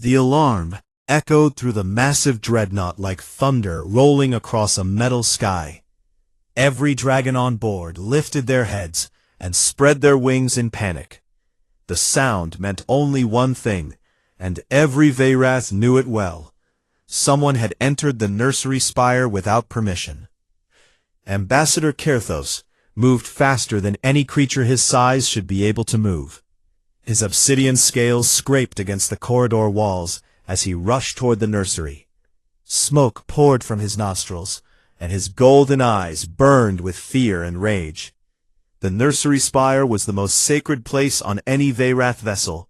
The alarm echoed through the massive dreadnought like thunder rolling across a metal sky. Every dragon on board lifted their heads and spread their wings in panic. The sound meant only one thing, and every Veyrath knew it well. Someone had entered the nursery spire without permission. Ambassador Kerthos moved faster than any creature his size should be able to move. His obsidian scales scraped against the corridor walls as he rushed toward the nursery. Smoke poured from his nostrils, and his golden eyes burned with fear and rage. The nursery spire was the most sacred place on any Veyrath vessel.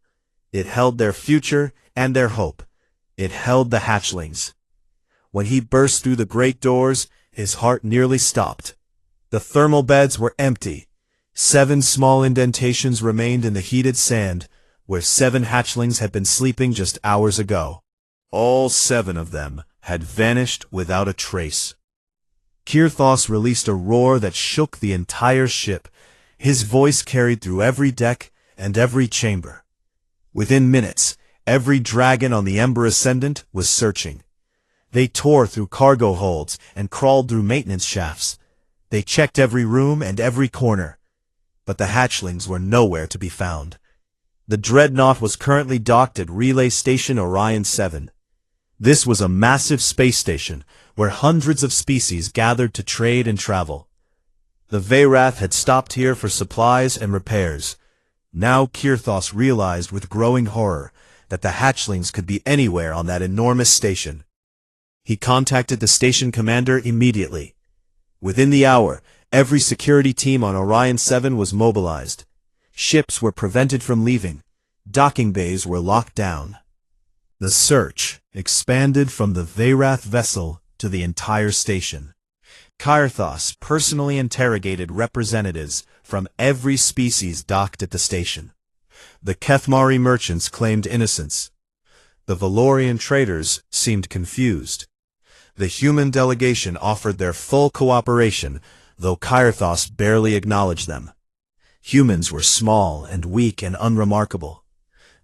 It held their future and their hope. It held the hatchlings. When he burst through the great doors, his heart nearly stopped. The thermal beds were empty. 7 small indentations remained in the heated sand, where 7 hatchlings had been sleeping just hours ago. All 7 of them had vanished without a trace. Kerthos released a roar that shook the entire ship. His voice carried through every deck and every chamber. Within minutes, every dragon on the Ember Ascendant was searching. They tore through cargo holds and crawled through maintenance shafts. They checked every room and every corner. But the hatchlings were nowhere to be found. The dreadnought was currently docked at Relay Station Orion 7. This was a massive space station where hundreds of species gathered to trade and travel. The Veyrath had stopped here for supplies and repairs. Now Kerthos realized with growing horror that the hatchlings could be anywhere on that enormous station. He contacted the station commander immediately. Within the hour, every security team on Orion 7 was mobilized. Ships were prevented from leaving. Docking bays were locked down. The search expanded from the Veyrath vessel to the entire station. Kerthos personally interrogated representatives from every species docked at the station. The Kethmari merchants claimed innocence. The Valorian traders seemed confused. The human delegation offered their full cooperation, though Kerthos barely acknowledged them. Humans were small and weak and unremarkable.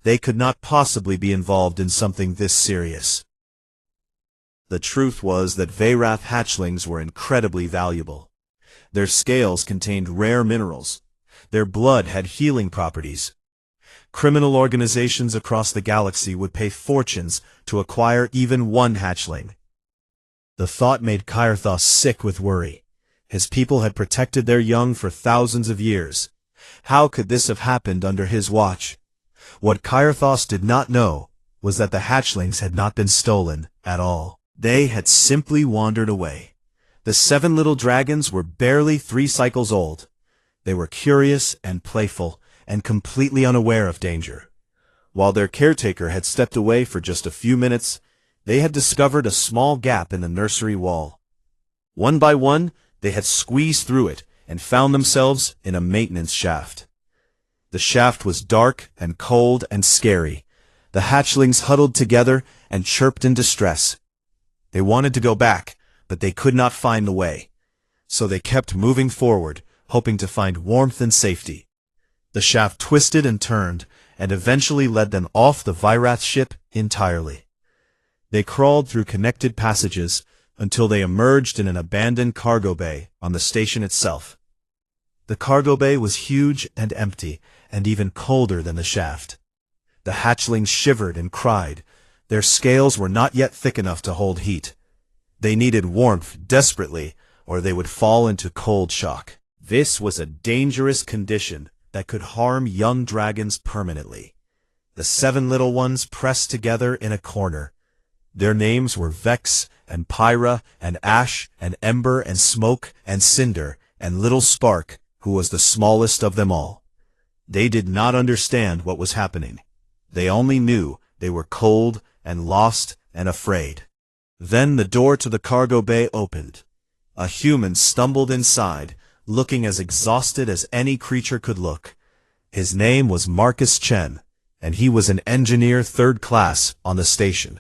They could not possibly be involved in something this serious. The truth was that Veyrath hatchlings were incredibly valuable. Their scales contained rare minerals. Their blood had healing properties. Criminal organizations across the galaxy would pay fortunes to acquire even one hatchling. The thought made Kerthos sick with worry. His people had protected their young for thousands of years. How could this have happened under his watch? What Kerthos did not know was that the hatchlings had not been stolen at all. They had simply wandered away. The 7 little dragons were barely 3 cycles old. They were curious and playful and completely unaware of danger. While their caretaker had stepped away for just a few minutes, they had discovered a small gap in the nursery wall. One by one, they had squeezed through it and found themselves in a maintenance shaft. The shaft was dark and cold and scary. The hatchlings huddled together and chirped in distress. They wanted to go back, but they could not find the way. So they kept moving forward, hoping to find warmth and safety. The shaft twisted and turned, and eventually led them off the Veyrath ship entirely. They crawled through connected passages until they emerged in an abandoned cargo bay on the station itself. The cargo bay was huge and empty, and even colder than the shaft. The hatchlings shivered and cried. Their scales were not yet thick enough to hold heat. They needed warmth desperately, or they would fall into cold shock. This was a dangerous condition that could harm young dragons permanently. The 7 little ones pressed together in a corner. Their names were Vex and Pyra and Ash and Ember and Smoke and Cinder and Little Spark, who was the smallest of them all. They did not understand what was happening. They only knew they were cold and lost and afraid. Then the door to the cargo bay opened. A human stumbled inside, looking as exhausted as any creature could look. His name was Marcus Chen, and he was an engineer 3rd class on the station.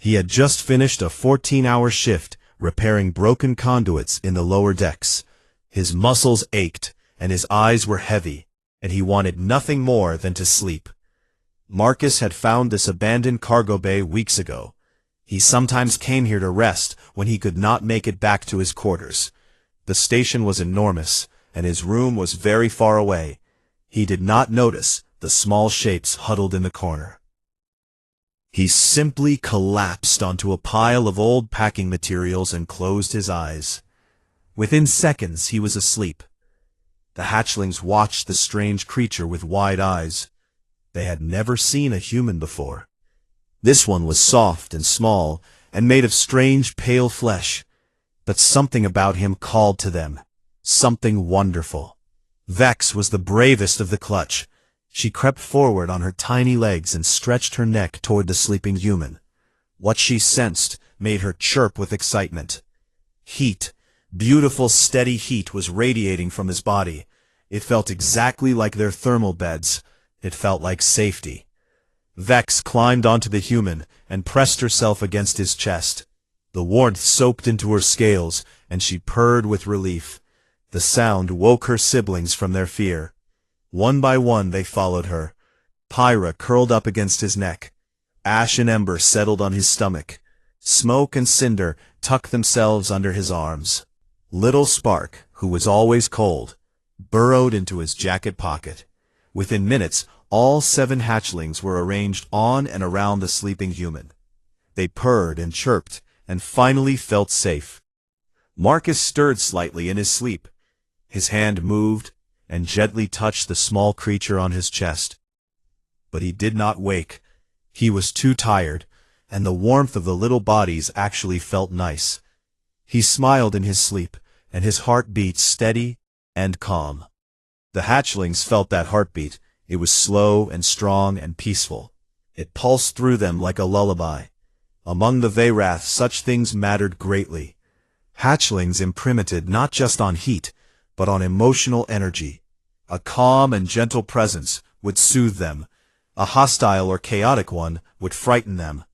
He had just finished a 14-hour shift repairing broken conduits in the lower decks. His muscles ached, and his eyes were heavy, and he wanted nothing more than to sleep. Marcus had found this abandoned cargo bay weeks ago. He sometimes came here to rest when he could not make it back to his quarters. The station was enormous, and his room was very far away. He did not notice the small shapes huddled in the corner. He simply collapsed onto a pile of old packing materials and closed his eyes. Within seconds, he was asleep. The hatchlings watched the strange creature with wide eyes. They had never seen a human before. This one was soft and small, and made of strange pale flesh. But something about him called to them. Something wonderful. Vex was the bravest of the clutch. She crept forward on her tiny legs and stretched her neck toward the sleeping human. What she sensed made her chirp with excitement. Heat, beautiful steady heat, was radiating from his body. It felt exactly like their thermal beds. It felt like safety. Vex climbed onto the human and pressed herself against his chest. The warmth soaked into her scales, and she purred with relief. The sound woke her siblings from their fear. One by one they followed her. Pyra curled up against his neck. Ash and Ember settled on his stomach. Smoke and Cinder tucked themselves under his arms. Little Spark, who was always cold, burrowed into his jacket pocket. Within minutes, all 7 hatchlings were arranged on and around the sleeping human. They purred and chirped, and finally felt safe. Marcus stirred slightly in his sleep. His hand moved and gently touched the small creature on his chest. But he did not wake. He was too tired, and the warmth of the little bodies actually felt nice. He smiled in his sleep, and his heart beat steady and calm. The hatchlings felt that heartbeat. It was slow and strong and peaceful. It pulsed through them like a lullaby. Among the Veyrath, such things mattered greatly. Hatchlings imprinted not just on heat, but on emotional energy. A calm and gentle presence would soothe them. A hostile or chaotic one would frighten them.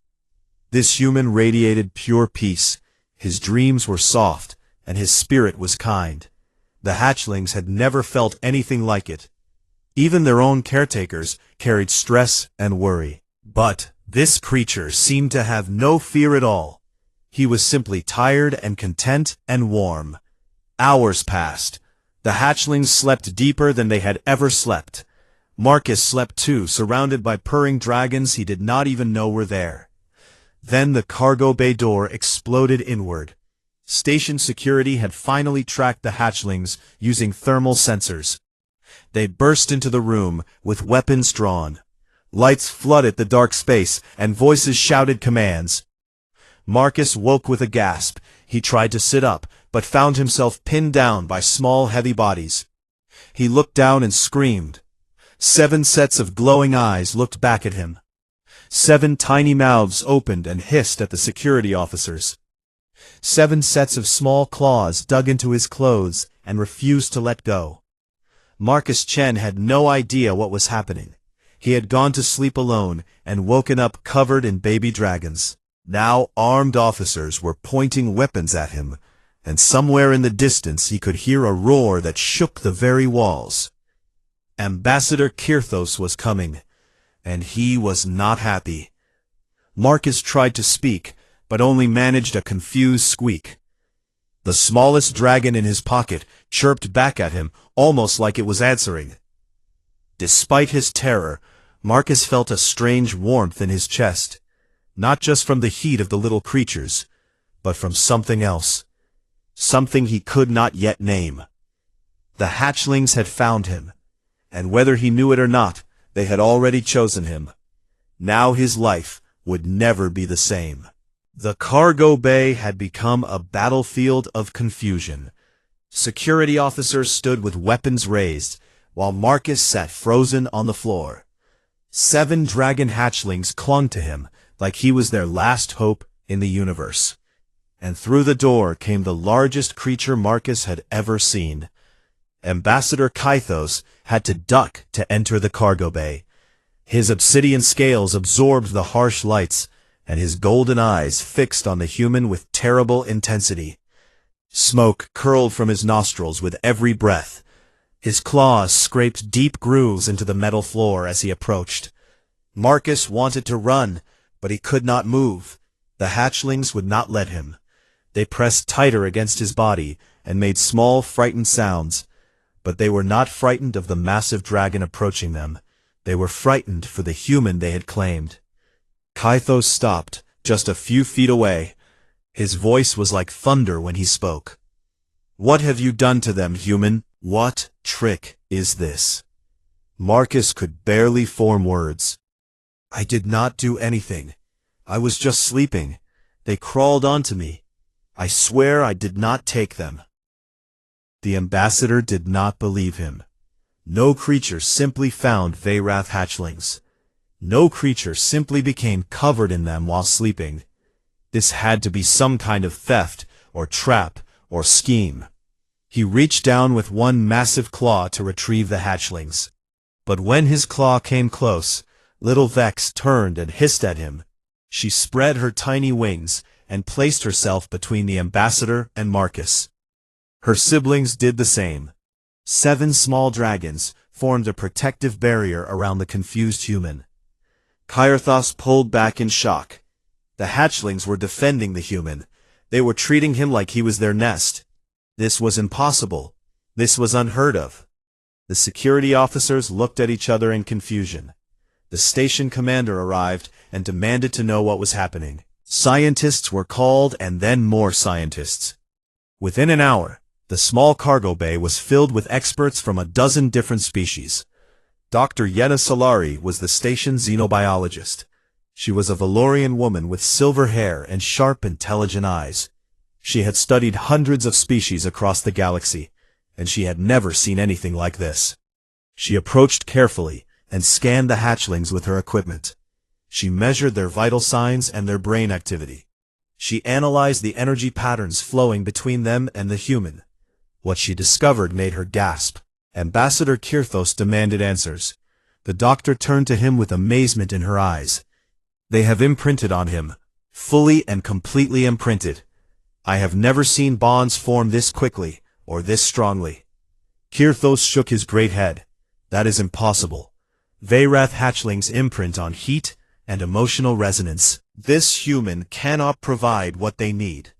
This human radiated pure peace. His dreams were soft, and his spirit was kind. The hatchlings had never felt anything like it. Even their own caretakers carried stress and worry. But this creature seemed to have no fear at all. He was simply tired and content and warm. Hours passed. The hatchlings slept deeper than they had ever slept. Marcus slept too, surrounded by purring dragons he did not even know were there. Then the cargo bay door exploded inward. Station security had finally tracked the hatchlings using thermal sensors. They burst into the room with weapons drawn. Lights flooded the dark space, and voices shouted commands. Marcus woke with a gasp. He tried to sit up, but found himself pinned down by small, heavy bodies. He looked down and screamed. 7 sets of glowing eyes looked back at him. 7 tiny mouths opened and hissed at the security officers. 7 sets of small claws dug into his clothes and refused to let go. Marcus Chen had no idea what was happening. He had gone to sleep alone and woken up covered in baby dragons. Now armed officers were pointing weapons at him, and somewhere in the distance he could hear a roar that shook the very walls. Ambassador Kirthos was coming, and he was not happy. Marcus tried to speak, but only managed a confused squeak. The smallest dragon in his pocket chirped back at him, almost like it was answering. Despite his terror, Marcus felt a strange warmth in his chest, not just from the heat of the little creatures, but from something else, something he could not yet name. The hatchlings had found him, and whether he knew it or not, they had already chosen him. Now his life would never be the same. The cargo bay had become a battlefield of confusion. Security officers stood with weapons raised, while Marcus sat frozen on the floor. 7 dragon hatchlings clung to him like he was their last hope in the universe. And through the door came the largest creature Marcus had ever seen. Ambassador Kythos had to duck to enter the cargo bay. His obsidian scales absorbed the harsh lights, and his golden eyes fixed on the human with terrible intensity. Smoke curled from his nostrils with every breath. His claws scraped deep grooves into the metal floor as he approached. Marcus wanted to run, but he could not move. The hatchlings would not let him. They pressed tighter against his body and made small, frightened sounds. But they were not frightened of the massive dragon approaching them. They were frightened for the human they had claimed. Kythos stopped, just a few feet away. His voice was like thunder when he spoke. "What have you done to them, human? What trick is this?" Marcus could barely form words. "I did not do anything. I was just sleeping. They crawled onto me. I swear I did not take them." The ambassador did not believe him. No creature simply found Veyrath hatchlings. No creature simply became covered in them while sleeping. This had to be some kind of theft, or trap, or scheme. He reached down with one massive claw to retrieve the hatchlings. But when his claw came close, little Vex turned and hissed at him. She spread her tiny wings and placed herself between the ambassador and Marcus. Her siblings did the same. 7 small dragons formed a protective barrier around the confused human. Kyrthos pulled back in shock. The hatchlings were defending the human. They were treating him like he was their nest. This was impossible. This was unheard of. The security officers looked at each other in confusion. The station commander arrived and demanded to know what was happening. Scientists were called and then more scientists. Within an hour, the small cargo bay was filled with experts from a dozen different species. Dr. Yena Solari was the station's xenobiologist. She was a Valorian woman with silver hair and sharp, intelligent eyes. She had studied hundreds of species across the galaxy, and she had never seen anything like this. She approached carefully and scanned the hatchlings with her equipment. She measured their vital signs and their brain activity. She analyzed the energy patterns flowing between them and the human. What she discovered made her gasp. Ambassador Kyrthos demanded answers. The doctor turned to him with amazement in her eyes. "They have imprinted on him, fully and completely imprinted. I have never seen bonds form this quickly, or this strongly." Kyrthos shook his great head. "That is impossible. Veyrath hatchlings imprint on heat and emotional resonance. This human cannot provide what they need."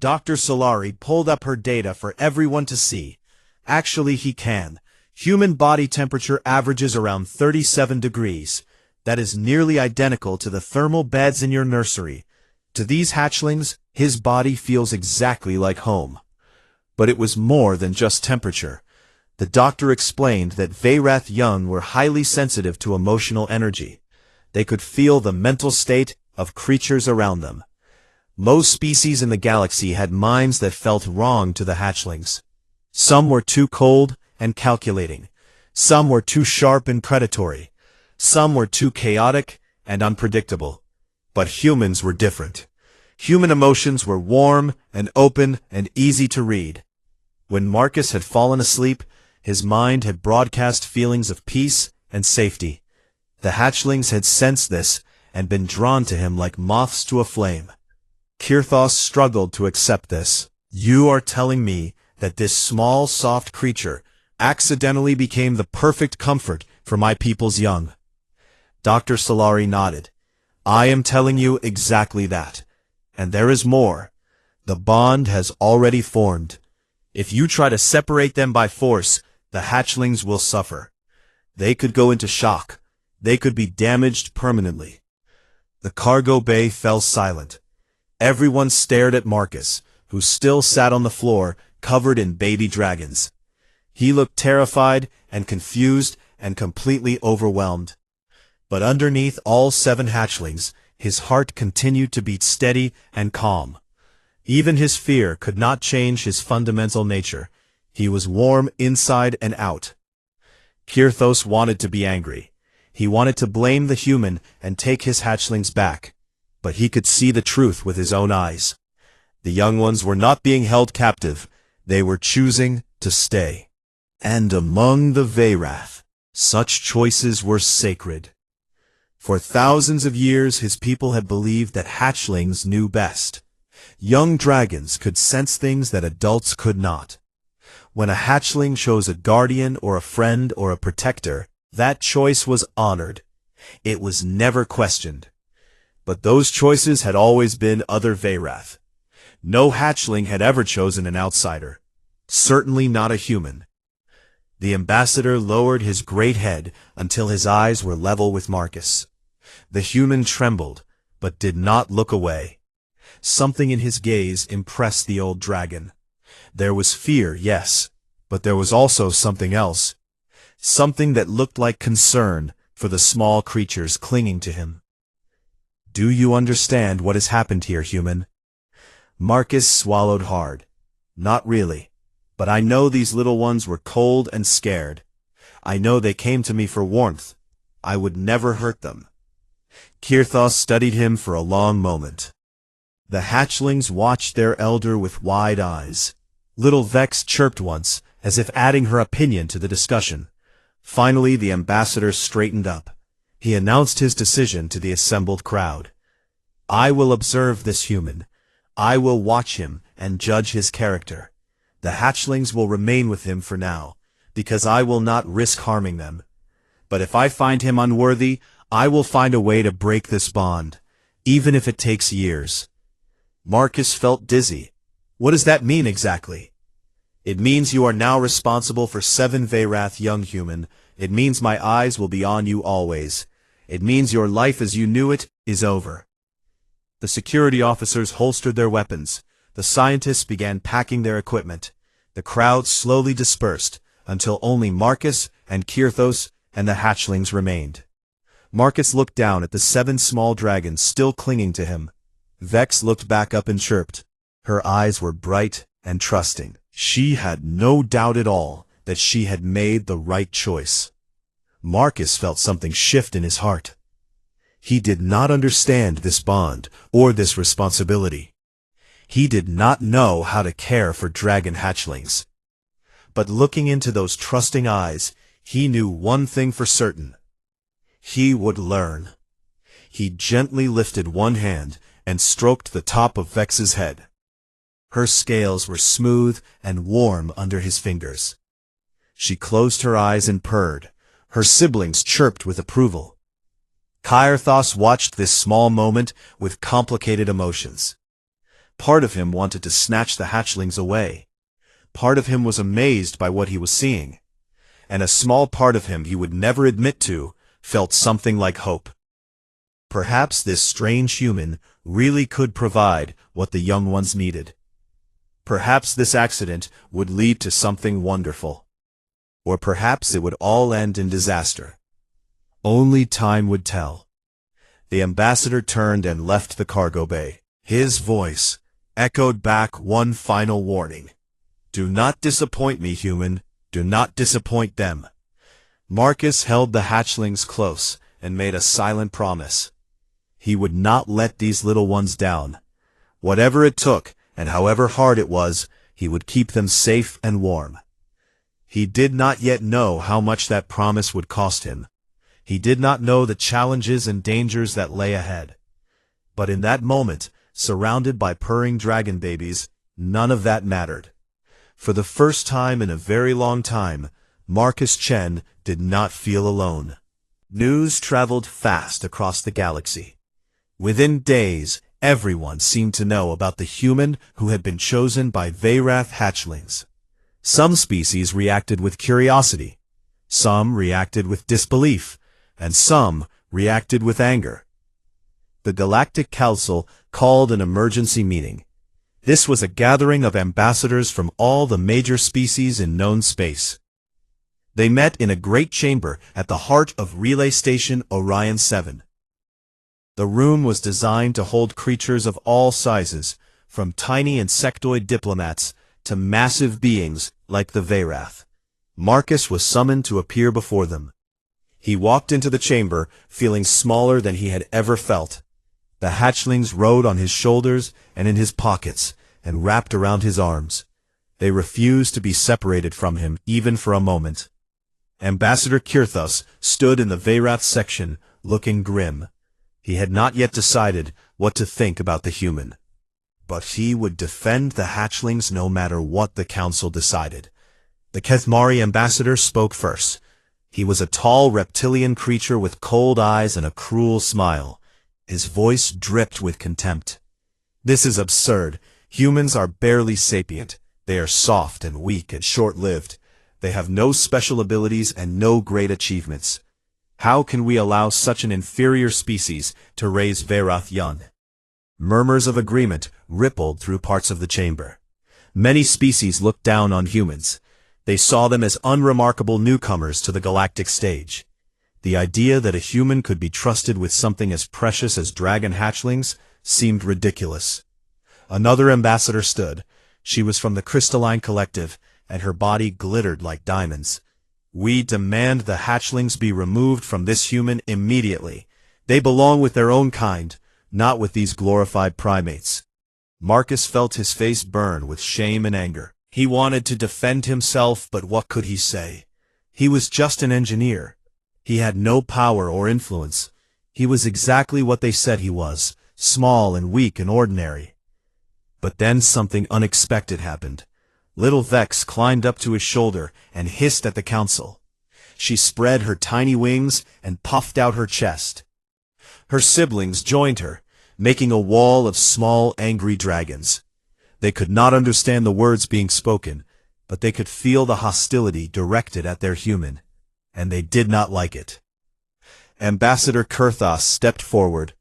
Dr. Solari pulled up her data for everyone to see. Actually, he can. Human body temperature averages around 37 degrees. That is nearly identical to the thermal beds in your nursery. To these hatchlings, his body feels exactly like home. But it was more than just temperature. The doctor explained that Veyrath young were highly sensitive to emotional energy. They could feel the mental state of creatures around them. Most species in the galaxy had minds that felt wrong to the hatchlings. Some were too cold and calculating. Some were too sharp and predatory. Some were too chaotic and unpredictable. But humans were different. Human emotions were warm and open and easy to read. When Marcus had fallen asleep, his mind had broadcast feelings of peace and safety. The hatchlings had sensed this and been drawn to him like moths to a flame. Kyrthos struggled to accept this. "You are telling me that this small, soft creature accidentally became the perfect comfort for my people's young?" Dr. Solari nodded. "I am telling you exactly that. And there is more. The bond has already formed. If you try to separate them by force, the hatchlings will suffer. They could go into shock. They could be damaged permanently." The cargo bay fell silent. Everyone stared at Marcus, who still sat on the floor, covered in baby dragons. He looked terrified and confused and completely overwhelmed. But underneath all 7 hatchlings, his heart continued to beat steady and calm. Even his fear could not change his fundamental nature. He was warm inside and out. Kyrthos wanted to be angry. He wanted to blame the human and take his hatchlings back. But he could see the truth with his own eyes. The young ones were not being held captive. They were choosing to stay. And among the Veyrath, such choices were sacred. For thousands of years his people had believed that hatchlings knew best. Young dragons could sense things that adults could not. When a hatchling chose a guardian or a friend or a protector, that choice was honored. It was never questioned. But those choices had always been other Veyrath. No hatchling had ever chosen an outsider. Certainly not a human. The ambassador lowered his great head until his eyes were level with Marcus. The human trembled, but did not look away. Something in his gaze impressed the old dragon. There was fear, yes, but there was also something else. Something that looked like concern for the small creatures clinging to him. "Do you understand what has happened here, human?" Marcus swallowed hard. "Not really. But I know these little ones were cold and scared. I know they came to me for warmth. I would never hurt them." Kirthos studied him for a long moment. The hatchlings watched their elder with wide eyes. Little Vex chirped once, as if adding her opinion to the discussion. Finally, the ambassador straightened up. He announced his decision to the assembled crowd. "I will observe this human. I will watch him and judge his character. The hatchlings will remain with him for now, because I will not risk harming them. But if I find him unworthy, I will find a way to break this bond, even if it takes years." Marcus felt dizzy. "What does that mean exactly?" "It means you are now responsible for 7 Veyrath, young human. It means my eyes will be on you always. It means your life as you knew it is over." The security officers holstered their weapons. The scientists began packing their equipment. The crowd slowly dispersed, until only Marcus and Kirthos and the hatchlings remained. Marcus looked down at the 7 small dragons still clinging to him. Vex looked back up and chirped. Her eyes were bright and trusting. She had no doubt at all that she had made the right choice. Marcus felt something shift in his heart. He did not understand this bond or this responsibility. He did not know how to care for dragon hatchlings. But looking into those trusting eyes, he knew one thing for certain. He would learn. He gently lifted one hand and stroked the top of Vex's head. Her scales were smooth and warm under his fingers. She closed her eyes and purred. Her siblings chirped with approval. Kirthos watched this small moment with complicated emotions. Part of him wanted to snatch the hatchlings away. Part of him was amazed by what he was seeing. And a small part of him he would never admit to felt something like hope. Perhaps this strange human really could provide what the young ones needed. Perhaps this accident would lead to something wonderful. Or perhaps it would all end in disaster. Only time would tell. The ambassador turned and left the cargo bay. His voice echoed back one final warning. "Do not disappoint me, human. Do not disappoint them." Marcus held the hatchlings close and made a silent promise. He would not let these little ones down. Whatever it took, and however hard it was, he would keep them safe and warm. He did not yet know how much that promise would cost him. He did not know the challenges and dangers that lay ahead. But in that moment, surrounded by purring dragon babies, none of that mattered. For the first time in a very long time, Marcus Chen did not feel alone. News traveled fast across the galaxy. Within days, everyone seemed to know about the human who had been chosen by Veyrath hatchlings. Some species reacted with curiosity, some reacted with disbelief, and some reacted with anger. The Galactic Council called an emergency meeting. This was a gathering of ambassadors from all the major species in known space. They met in a great chamber at the heart of Relay Station Orion 7. The room was designed to hold creatures of all sizes, from tiny insectoid diplomats to massive beings like the Veyrath. Marcus was summoned to appear before them. He walked into the chamber, feeling smaller than he had ever felt. The hatchlings rode on his shoulders and in his pockets, and wrapped around his arms. They refused to be separated from him, even for a moment. Ambassador Kirthos stood in the Veyrath section, looking grim. He had not yet decided what to think about the human. But he would defend the hatchlings no matter what the council decided. The Kethmari ambassador spoke first. He was a tall reptilian creature with cold eyes and a cruel smile. His voice dripped with contempt. "This is absurd. Humans are barely sapient. They are soft and weak and short-lived. They have no special abilities and no great achievements. How can we allow such an inferior species to raise Veyrath young?" Murmurs of agreement rippled through parts of the chamber. Many species looked down on humans. They saw them as unremarkable newcomers to the galactic stage. The idea that a human could be trusted with something as precious as dragon hatchlings seemed ridiculous. Another ambassador stood. She was from the Crystalline Collective, and her body glittered like diamonds. "We demand the hatchlings be removed from this human immediately. They belong with their own kind, not with these glorified primates." Marcus felt his face burn with shame and anger. He wanted to defend himself, but what could he say? He was just an engineer. He had no power or influence. He was exactly what they said he was, small and weak and ordinary. But then something unexpected happened. Little Vex climbed up to his shoulder and hissed at the council. She spread her tiny wings and puffed out her chest. Her siblings joined her, making a wall of small, angry dragons. They could not understand the words being spoken, but they could feel the hostility directed at their human, and they did not like it. Ambassador Kurthos stepped forward.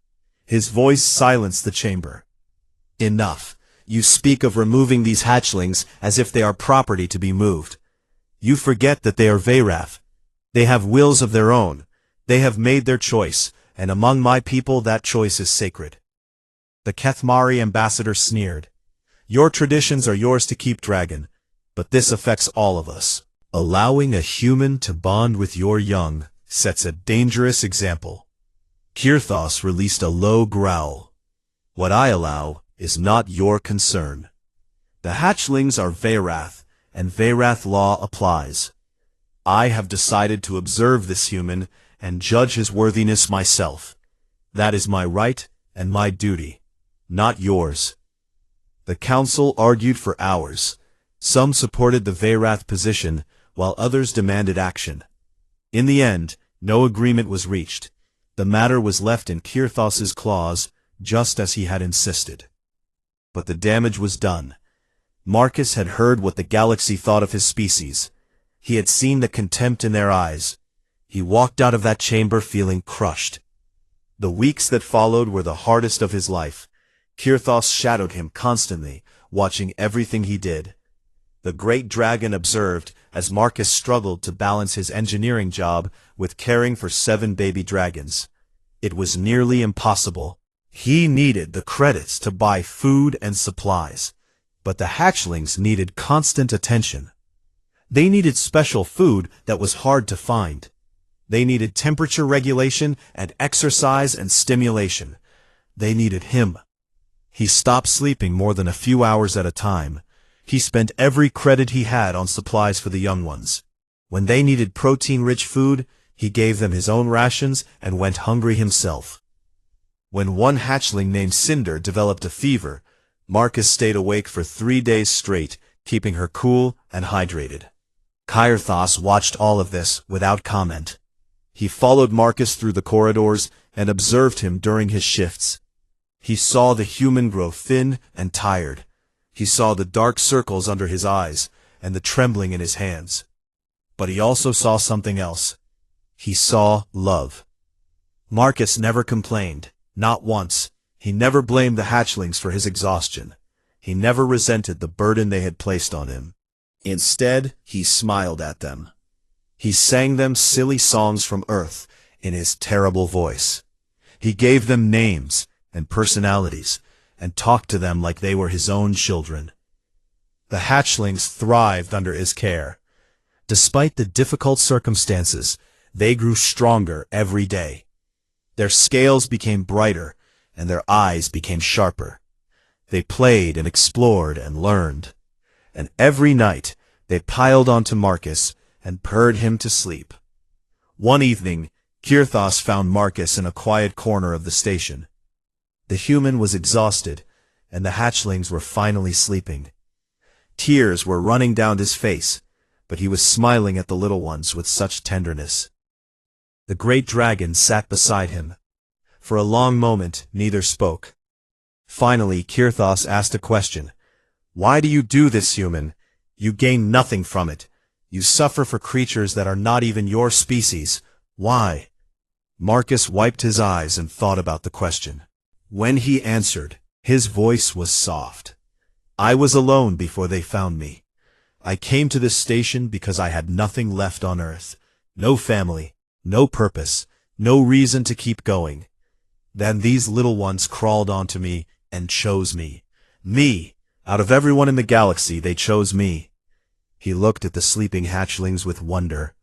His voice silenced the chamber. "Enough. You speak of removing these hatchlings as if they are property to be moved. You forget that they are Veyrath. They have wills of their own. They have made their choice, and among my people that choice is sacred." The Kethmari ambassador sneered. "Your traditions are yours to keep, dragon, but this affects all of us. Allowing a human to bond with your young sets a dangerous example." Kurthos released a low growl. "What I allow is not your concern. The hatchlings are Veyrath, and Veyrath law applies. I have decided to observe this human and judge his worthiness myself. That is my right and my duty, not yours." The council argued for hours. Some supported the Veyrath position, while others demanded action. In the end, no agreement was reached. The matter was left in Kurthos's claws, just as he had insisted. But the damage was done. Marcus had heard what the galaxy thought of his species. He had seen the contempt in their eyes. He walked out of that chamber feeling crushed. The weeks that followed were the hardest of his life. Kurthos shadowed him constantly, watching everything he did. The great dragon observed as Marcus struggled to balance his engineering job with caring for 7 baby dragons. It was nearly impossible. He needed the credits to buy food and supplies, but the hatchlings needed constant attention. They needed special food that was hard to find. They needed temperature regulation and exercise and stimulation. They needed him. He stopped sleeping more than a few hours at a time. He spent every credit he had on supplies for the young ones. When they needed protein-rich food, he gave them his own rations and went hungry himself. When one hatchling named Cinder developed a fever, Marcus stayed awake for 3 days straight, keeping her cool and hydrated. Kurthos watched all of this without comment. He followed Marcus through the corridors and observed him during his shifts. He saw the human grow thin and tired. He saw the dark circles under his eyes and the trembling in his hands. But he also saw something else. He saw love. Marcus never complained, not once. He never blamed the hatchlings for his exhaustion. He never resented the burden they had placed on him. Instead, he smiled at them. He sang them silly songs from Earth in his terrible voice. He gave them names and personalities, and talked to them like they were his own children. The hatchlings thrived under his care. Despite the difficult circumstances, they grew stronger every day. Their scales became brighter, and their eyes became sharper. They played and explored and learned. And every night, they piled onto Marcus and purred him to sleep. One evening, Kurthos found Marcus in a quiet corner of the station. The human was exhausted, and the hatchlings were finally sleeping. Tears were running down his face, but he was smiling at the little ones with such tenderness. The great dragon sat beside him. For a long moment, neither spoke. Finally, Kirthos asked a question. "Why do you do this, human? You gain nothing from it. You suffer for creatures that are not even your species. Why?" Marcus wiped his eyes and thought about the question. When he answered, his voice was soft. "I was alone before they found me. I came to this station because I had nothing left on Earth. No family, no purpose, no reason to keep going. Then these little ones crawled onto me and chose me. Me! Out of everyone in the galaxy, they chose me." He looked at the sleeping hatchlings with wonder.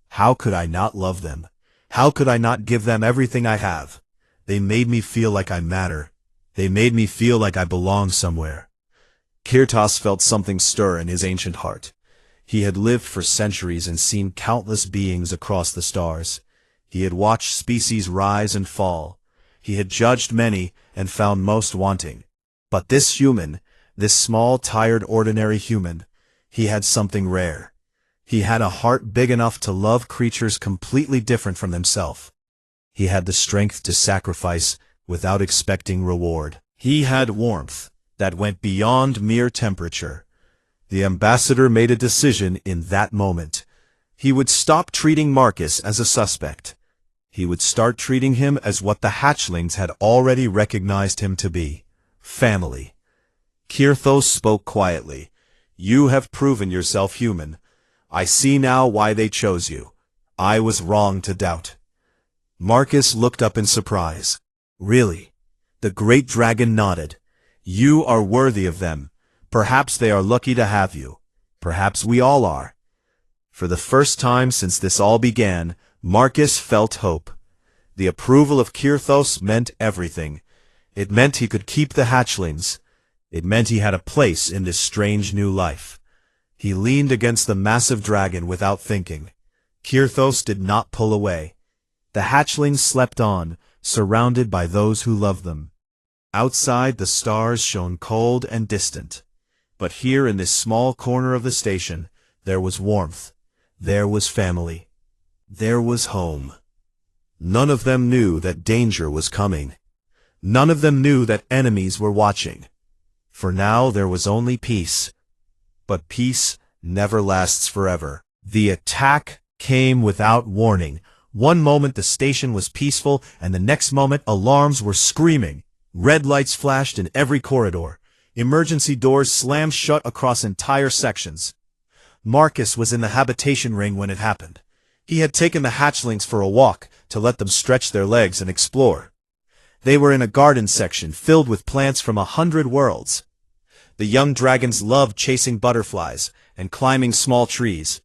How could I not love them? How could I not give them everything I have? They made me feel like I matter. They made me feel like I belong somewhere. Kirthos felt something stir in his ancient heart. He had lived for centuries and seen countless beings across the stars. He had watched species rise and fall. He had judged many and found most wanting. But this human, this small, tired, ordinary human, he had something rare. He had a heart big enough to love creatures completely different from himself. He had the strength to sacrifice without expecting reward. He had warmth that went beyond mere temperature. The ambassador made a decision in that moment. He would stop treating Marcus as a suspect. He would start treating him as what the hatchlings had already recognized him to be: family. Kirthos spoke quietly. "You have proven yourself human. I see now why they chose you. I was wrong to doubt." Marcus looked up in surprise. "Really?" The great dragon nodded. "You are worthy of them. Perhaps they are lucky to have you. Perhaps we all are." For the first time since this all began, Marcus felt hope. The approval of Kirthos meant everything. It meant he could keep the hatchlings. It meant he had a place in this strange new life. He leaned against the massive dragon without thinking. Kirthos did not pull away. The hatchlings slept on, surrounded by those who loved them. Outside, the stars shone cold and distant. But here in this small corner of the station, there was warmth. There was family. There was home. None of them knew that danger was coming. None of them knew that enemies were watching. For now there was only peace. But peace never lasts forever. The attack came without warning. One moment the station was peaceful, and the next moment alarms were screaming. Red lights flashed in every corridor. Emergency doors slammed shut across entire sections. Marcus was in the habitation ring when it happened. He had taken the hatchlings for a walk to let them stretch their legs and explore. They were in a garden section filled with plants from 100 worlds. The young dragons loved chasing butterflies and climbing small trees.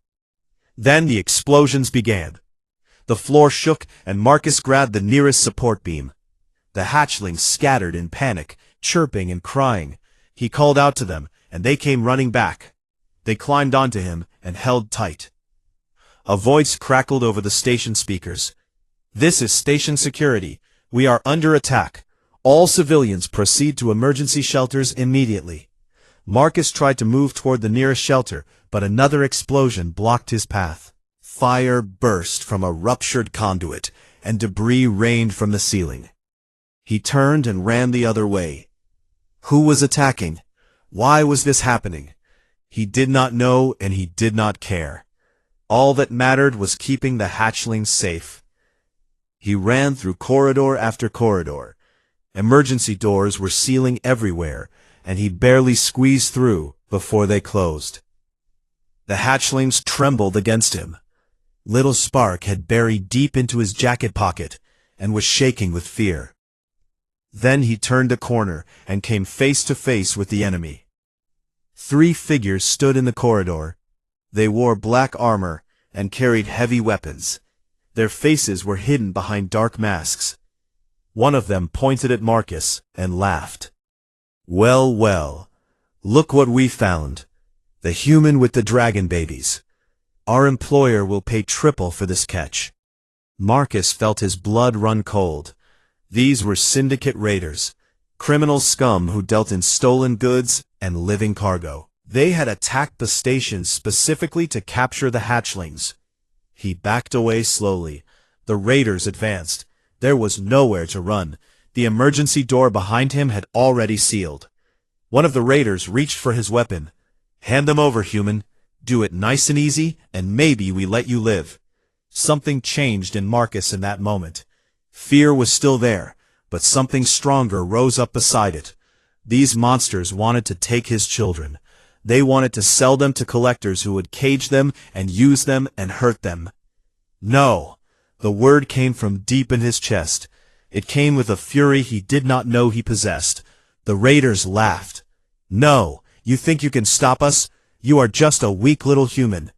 Then the explosions began. The floor shook and Marcus grabbed the nearest support beam. The hatchlings scattered in panic, chirping and crying. He called out to them, and they came running back. They climbed onto him and held tight. A voice crackled over the station speakers. "This is station security. We are under attack. All civilians proceed to emergency shelters immediately." Marcus tried to move toward the nearest shelter, but another explosion blocked his path. Fire burst from a ruptured conduit, and debris rained from the ceiling. He turned and ran the other way. Who was attacking? Why was this happening? He did not know, and he did not care. All that mattered was keeping the hatchlings safe. He ran through corridor after corridor. Emergency doors were sealing everywhere, and he barely squeezed through before they closed. The hatchlings trembled against him. Little Spark had buried deep into his jacket pocket and was shaking with fear. Then he turned a corner and came face to face with the enemy. 3 figures stood in the corridor. They wore black armor and carried heavy weapons. Their faces were hidden behind dark masks. One of them pointed at Marcus and laughed. "Well, well, look what we found. The human with the dragon babies. Our employer will pay triple for this catch." Marcus felt his blood run cold. These were syndicate raiders, criminal scum who dealt in stolen goods and living cargo. They had attacked the station specifically to capture the hatchlings. He backed away slowly. The raiders advanced. There was nowhere to run. The emergency door behind him had already sealed. One of the raiders reached for his weapon. "Hand them over, human. Do it nice and easy, and maybe we let you live." Something changed in Marcus in that moment. Fear was still there, but something stronger rose up beside it. These monsters wanted to take his children. They wanted to sell them to collectors who would cage them and use them and hurt them. No! The word came from deep in his chest. It came with a fury he did not know he possessed. The raiders laughed. "No, you think you can stop us? You are just a weak little human."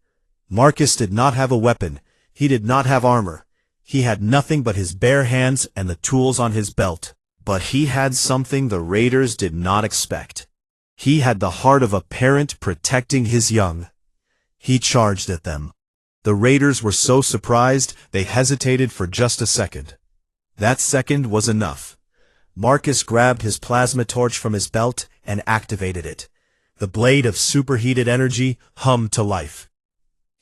Marcus did not have a weapon. He did not have armor. He had nothing but his bare hands and the tools on his belt. But he had something the raiders did not expect. He had the heart of a parent protecting his young. He charged at them. The raiders were so surprised they hesitated for just a second. That second was enough. Marcus grabbed his plasma torch from his belt and activated it. The blade of superheated energy hummed to life.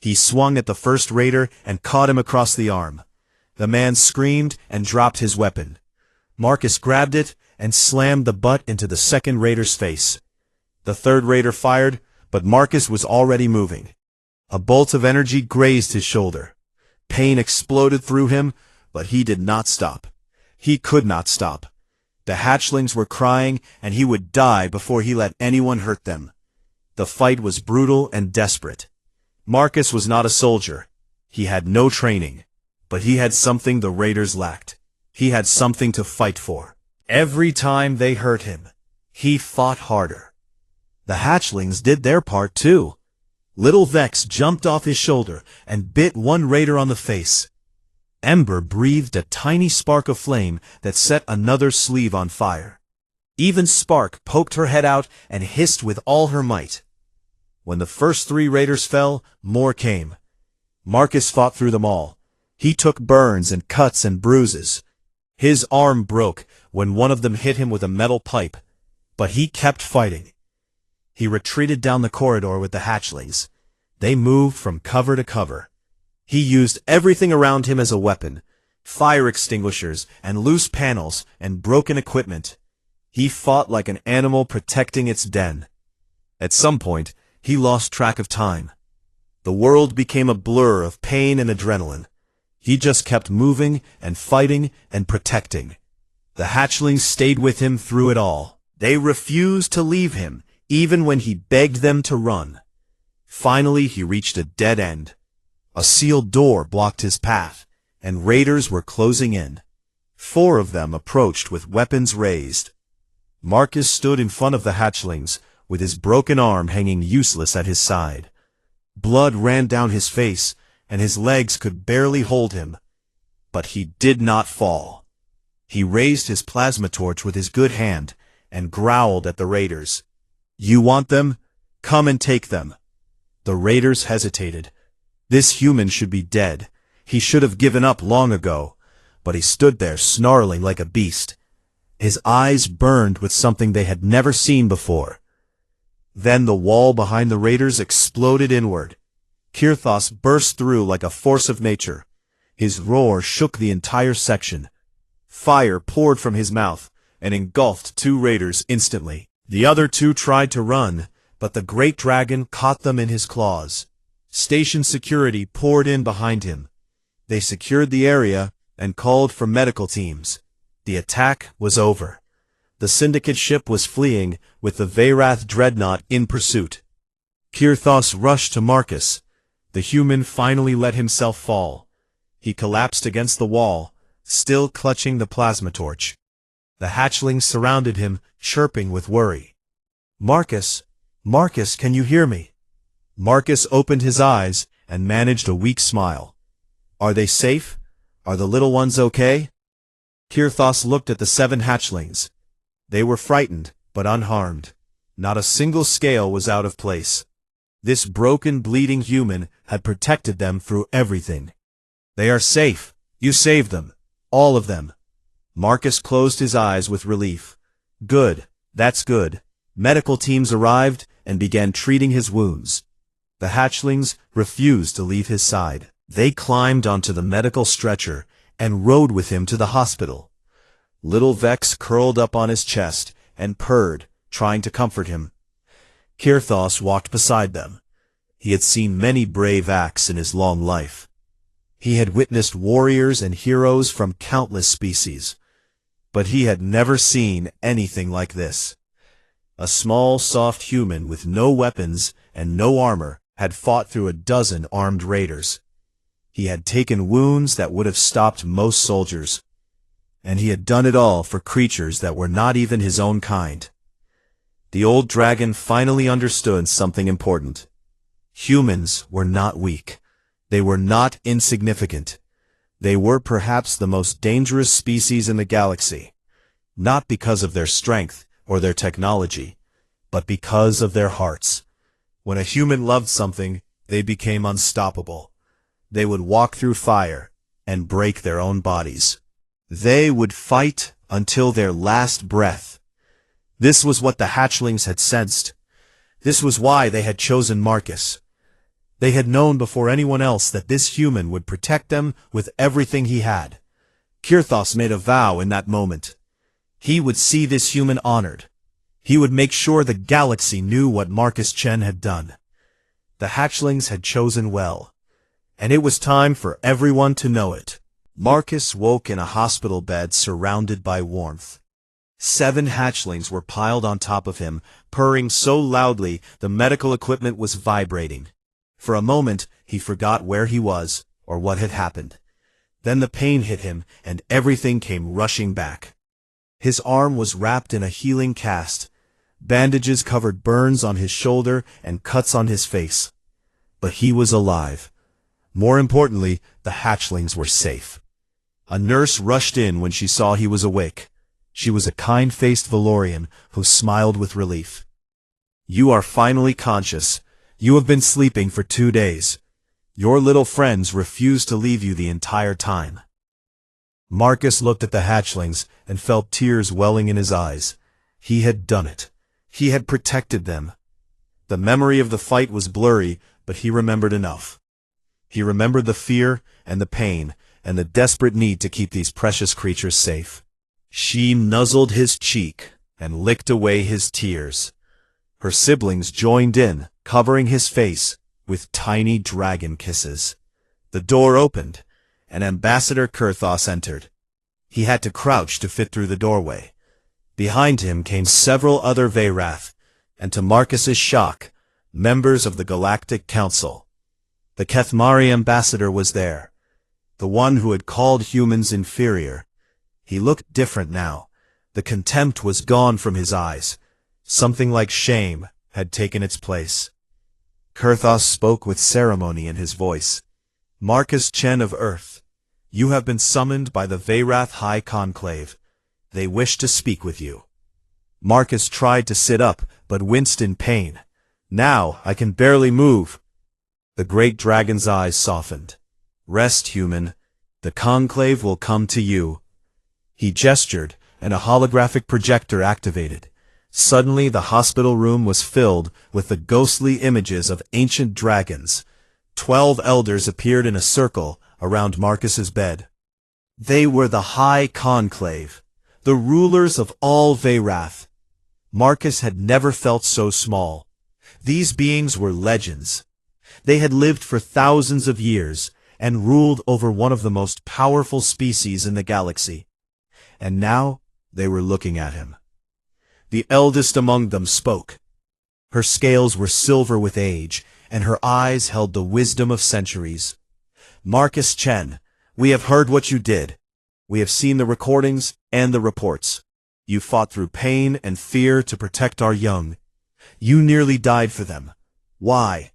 He swung at the first raider and caught him across the arm. The man screamed and dropped his weapon. Marcus grabbed it and slammed the butt into the second raider's face. The third raider fired, but Marcus was already moving. A bolt of energy grazed his shoulder. Pain exploded through him, but he did not stop. He could not stop. The hatchlings were crying, and he would die before he let anyone hurt them. The fight was brutal and desperate. Marcus was not a soldier. He had no training. But he had something the raiders lacked. He had something to fight for. Every time they hurt him, he fought harder. The hatchlings did their part too. Little Vex jumped off his shoulder and bit one raider on the face. Ember breathed a tiny spark of flame that set another sleeve on fire. Even Spark poked her head out and hissed with all her might. When the first 3 raiders fell, more came. Marcus fought through them all. He took burns and cuts and bruises. His arm broke when one of them hit him with a metal pipe, but he kept fighting. He retreated down the corridor with the hatchlings. They moved from cover to cover. He used everything around him as a weapon, fire extinguishers and loose panels and broken equipment. He fought like an animal protecting its den. At some point, he lost track of time. The world became a blur of pain and adrenaline. He just kept moving and fighting and protecting. The hatchlings stayed with him through it all. They refused to leave him, even when he begged them to run. Finally, he reached a dead end. A sealed door blocked his path, and raiders were closing in. 4 of them approached with weapons raised. Marcus stood in front of the hatchlings, with his broken arm hanging useless at his side. Blood ran down his face, and his legs could barely hold him. But he did not fall. He raised his plasma torch with his good hand and growled at the raiders. "You want them? Come and take them." The raiders hesitated. This human should be dead. He should have given up long ago. But he stood there snarling like a beast. His eyes burned with something they had never seen before. Then the wall behind the raiders exploded inward. Kirthos burst through like a force of nature. His roar shook the entire section. Fire poured from his mouth and engulfed 2 raiders instantly. The other 2 tried to run, but the great dragon caught them in his claws. Station security poured in behind him. They secured the area and called for medical teams. The attack was over. The Syndicate ship was fleeing, with the Veyrath dreadnought in pursuit. Kirthos rushed to Marcus. The human finally let himself fall. He collapsed against the wall, still clutching the plasma torch. The hatchlings surrounded him, chirping with worry. "Marcus, Marcus, can you hear me?" Marcus opened his eyes and managed a weak smile. "Are they safe? Are the little ones okay?" Kirthos looked at the 7 hatchlings. They were frightened, but unharmed. Not a single scale was out of place. This broken, bleeding human had protected them through everything. "They are safe. You saved them. All of them." Marcus closed his eyes with relief. "Good. That's good." Medical teams arrived, and began treating his wounds. The hatchlings refused to leave his side. They climbed onto the medical stretcher and rode with him to the hospital. Little Vex curled up on his chest and purred, trying to comfort him. Kirthos walked beside them. He had seen many brave acts in his long life. He had witnessed warriors and heroes from countless species. But he had never seen anything like this. A small, soft human with no weapons and no armor had fought through a dozen armed raiders. He had taken wounds that would have stopped most soldiers. And he had done it all for creatures that were not even his own kind. The old dragon finally understood something important. Humans were not weak. They were not insignificant. They were perhaps the most dangerous species in the galaxy, not because of their strength or their technology, but because of their hearts. When a human loved something, they became unstoppable. They would walk through fire and break their own bodies. They would fight until their last breath. This was what the hatchlings had sensed. This was why they had chosen Marcus. They had known before anyone else that this human would protect them with everything he had. Kirthos made a vow in that moment. He would see this human honored. He would make sure the galaxy knew what Marcus Chen had done. The hatchlings had chosen well, and it was time for everyone to know it. Marcus woke in a hospital bed surrounded by warmth. 7 hatchlings were piled on top of him, purring so loudly the medical equipment was vibrating. For a moment, he forgot where he was or what had happened. Then the pain hit him, and everything came rushing back. His arm was wrapped in a healing cast. Bandages covered burns on his shoulder and cuts on his face. But he was alive. More importantly, the hatchlings were safe. A nurse rushed in when she saw he was awake. She was a kind-faced Valorian who smiled with relief. "You are finally conscious. You have been sleeping for 2 days. Your little friends refused to leave you the entire time." Marcus looked at the hatchlings and felt tears welling in his eyes. He had done it. He had protected them. The memory of the fight was blurry, but he remembered enough. He remembered the fear and the pain and the desperate need to keep these precious creatures safe. She nuzzled his cheek and licked away his tears. Her siblings joined in, covering his face with tiny dragon kisses. The door opened, and Ambassador Kirthos entered. He had to crouch to fit through the doorway. Behind him came several other Veyrath, and to Marcus's shock, members of the Galactic Council. The Kethmari ambassador was there, the one who had called humans inferior. He looked different now. The contempt was gone from his eyes. Something like shame had taken its place. Kirthos spoke with ceremony in his voice. "Marcus Chen of Earth, you have been summoned by the Veyrath High Conclave. They wish to speak with you." Marcus tried to sit up, but winced in pain. "Now I can barely move." The great dragon's eyes softened. "Rest, human. The conclave will come to you." He gestured, and a holographic projector activated. Suddenly the hospital room was filled with the ghostly images of ancient dragons. 12 elders appeared in a circle around Marcus's bed. They were the High Conclave, the rulers of all Veyrath. Marcus had never felt so small. These beings were legends. They had lived for thousands of years and ruled over one of the most powerful species in the galaxy. And now they were looking at him. The eldest among them spoke. Her scales were silver with age, and her eyes held the wisdom of centuries. "Marcus Chen, we have heard what you did. We have seen the recordings and the reports. You fought through pain and fear to protect our young. You nearly died for them. Why?"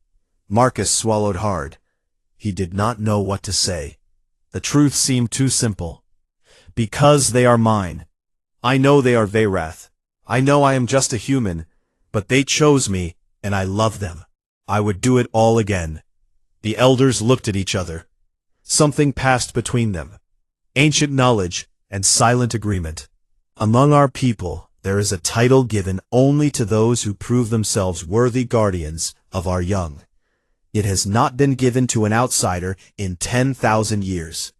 Marcus swallowed hard. He did not know what to say. The truth seemed too simple. "Because they are mine. I know they are Veyrath. I know I am just a human, but they chose me, and I love them. I would do it all again." The elders looked at each other. Something passed between them. Ancient knowledge and silent agreement. "Among our people, There is a title given only to those who prove themselves worthy guardians of our young. It has not been given to an outsider in 10,000 years.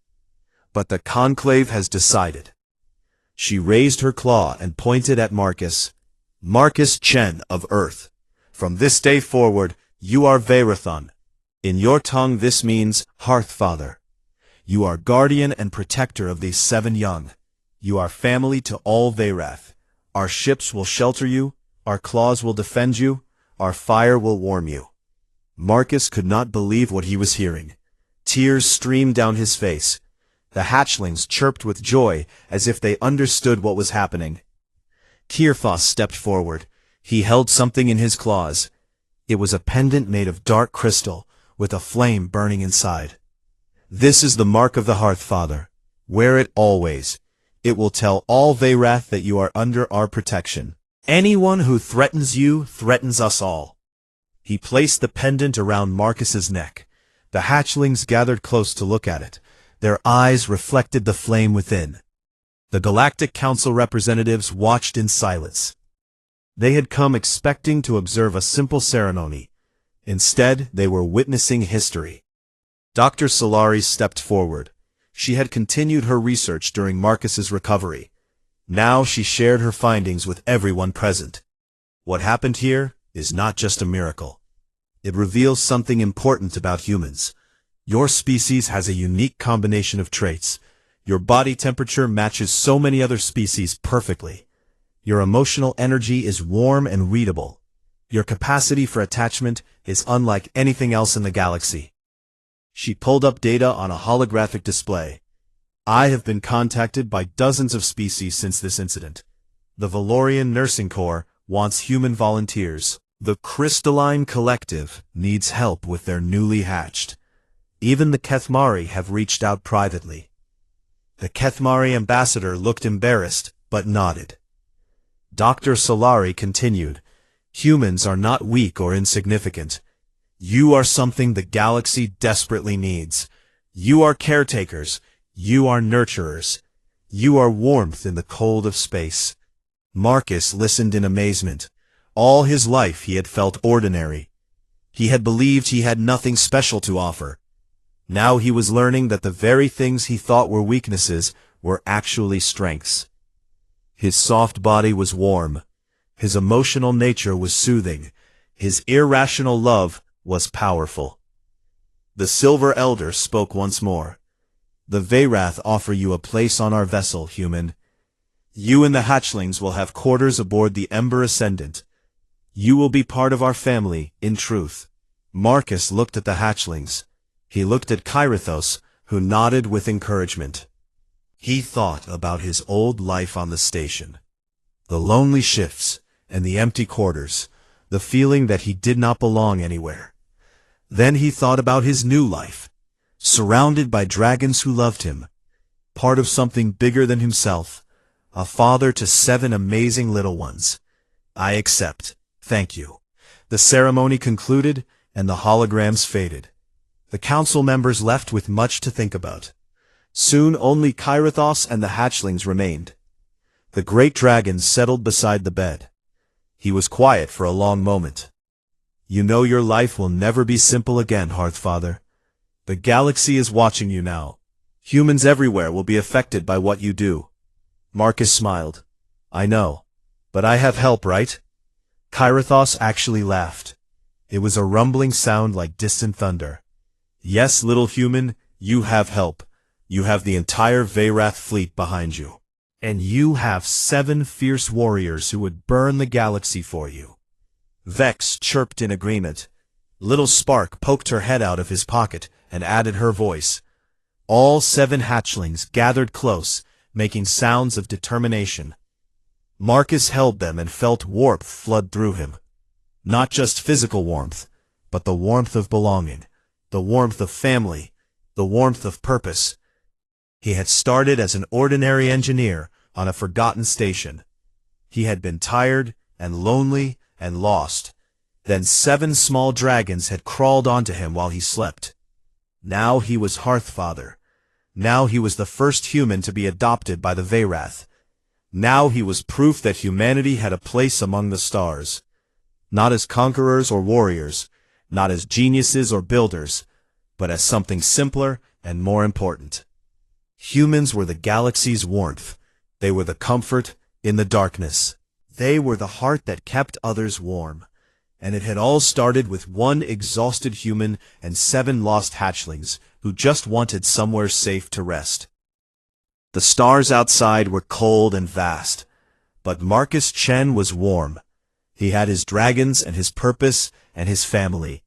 But the conclave has decided. She raised her claw and pointed at Marcus. Marcus Chen of Earth. From this day forward, you are Veyrathon. In your tongue this means Hearthfather. You are guardian and protector of these 7 young. You are family to all Veyrath. Our ships will shelter you, our claws will defend you, our fire will warm you. Marcus could not believe what he was hearing. Tears streamed down his face. The hatchlings chirped with joy as if they understood what was happening. Kirthos stepped forward. He held something in his claws. It was a pendant made of dark crystal, with a flame burning inside. This is the mark of the Hearthfather. Wear it always. It will tell all Veyrath that you are under our protection. Anyone who threatens you threatens us all. He placed the pendant around Marcus's neck. The hatchlings gathered close to look at it. Their eyes reflected the flame within. The Galactic Council representatives watched in silence. They had come expecting to observe a simple ceremony. Instead, they were witnessing history. Dr. Solaris stepped forward. She had continued her research during Marcus's recovery. Now she shared her findings with everyone present. What happened here is not just a miracle. It reveals something important about humans. Your species has a unique combination of traits. Your body temperature matches so many other species perfectly. Your emotional energy is warm and readable. Your capacity for attachment is unlike anything else in the galaxy. She pulled up data on a holographic display. I have been contacted by dozens of species since this incident. The Valorian Nursing Corps wants human volunteers. The Crystalline Collective needs help with their newly hatched. Even the Kethmari have reached out privately. The Kethmari ambassador looked embarrassed, but nodded. Dr. Solari continued, humans are not weak or insignificant. You are something the galaxy desperately needs. You are caretakers. You are nurturers. You are warmth in the cold of space. Marcus listened in amazement. All his life he had felt ordinary. He had believed he had nothing special to offer. Now he was learning that the very things he thought were weaknesses were actually strengths. His soft body was warm. His emotional nature was soothing. His irrational love was powerful. The Silver Elder spoke once more. The Veyrath offer you a place on our vessel, human. You and the hatchlings will have quarters aboard the Ember Ascendant. You will be part of our family, in truth. Marcus looked at the hatchlings. He looked at Kirithos, who nodded with encouragement. He thought about his old life on the station. The lonely shifts and the empty quarters, the feeling that he did not belong anywhere. Then he thought about his new life, surrounded by dragons who loved him, part of something bigger than himself, a father to 7 amazing little ones. I accept. Thank you. The ceremony concluded, and the holograms faded. The council members left with much to think about. Soon only Kirithos and the hatchlings remained. The great dragon settled beside the bed. He was quiet for a long moment. You know your life will never be simple again, Hearthfather. The galaxy is watching you now. Humans everywhere will be affected by what you do. Marcus smiled. I know. But I have help, right? Kirithos actually laughed. It was a rumbling sound like distant thunder. Yes, little human, you have help. You have the entire Veyrath fleet behind you. And you have 7 fierce warriors who would burn the galaxy for you. Vex chirped in agreement. Little Spark poked her head out of his pocket and added her voice. All 7 hatchlings gathered close, making sounds of determination. Marcus held them and felt warmth flood through him. Not just physical warmth, but the warmth of belonging, the warmth of family, the warmth of purpose. He had started as an ordinary engineer on a forgotten station. He had been tired and lonely and lost. Then 7 small dragons had crawled onto him while he slept. Now he was Hearthfather. Now he was the first human to be adopted by the Veyrath. Now he was proof that humanity had a place among the stars. Not as conquerors or warriors, not as geniuses or builders, but as something simpler and more important. Humans were the galaxy's warmth. They were the comfort in the darkness. They were the heart that kept others warm. And it had all started with one exhausted human and 7 lost hatchlings who just wanted somewhere safe to rest. The stars outside were cold and vast, but Marcus Chen was warm. He had his dragons and his purpose and his family,